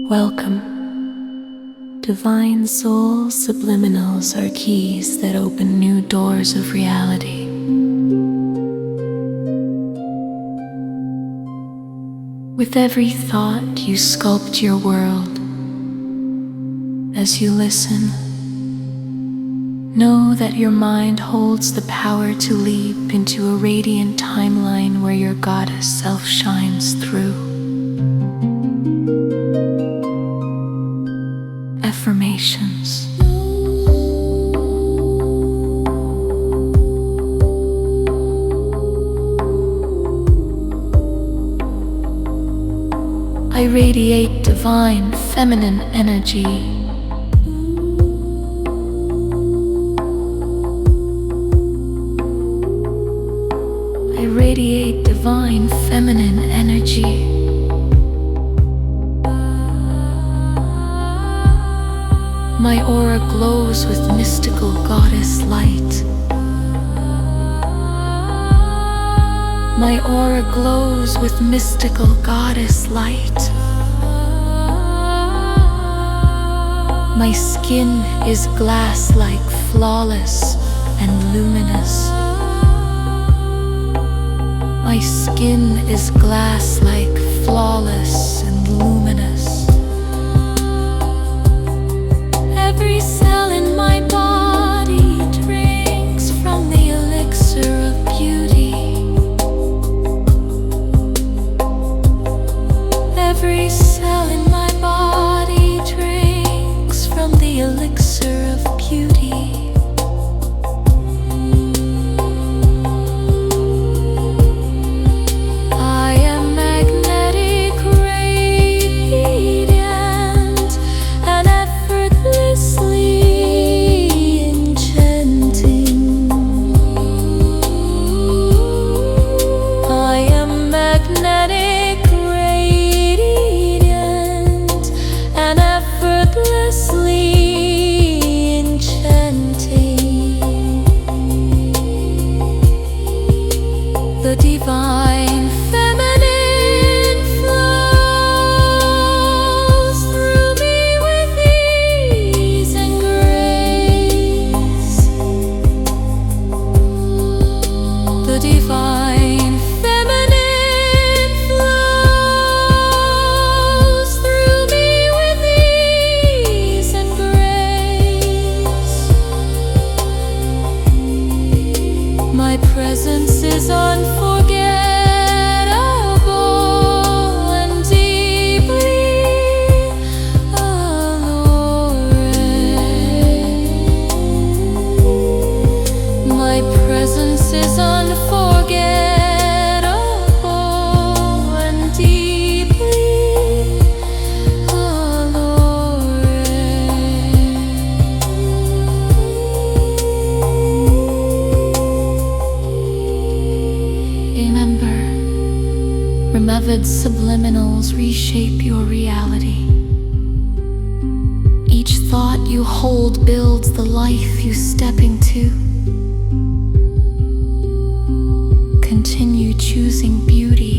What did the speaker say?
Welcome. Divine Soul Subliminals are keys that open new doors of reality. With every thought, you sculpt your world. As you listen, know that your mind holds the power to leap into a radiant timeline where your goddess self shines through. Affirmations. I radiate divine feminine energy. I radiate divine feminine energy. My aura glows with mystical goddess light. My aura glows with mystical goddess light. My skin is glass-like, flawless and luminous. My skin is glass-like, flawless and luminous. Every cell in my body drinks from the elixir of beauty. Every cell in my body drinks from the elixir of beauty. I am magnetic, radiant, and effortlessly enchanting. I am magnetic, radiant, and effortlessly enchanting. The divine feminine flows through me with ease and grace. The divine feminine flows through me with ease and grace. My presence is unforgettable and deeply alluring. My presence is unforgettable and deeply alluring. Remembered subliminals reshape your reality. Each thought you hold builds the life you step into. Continue choosing beauty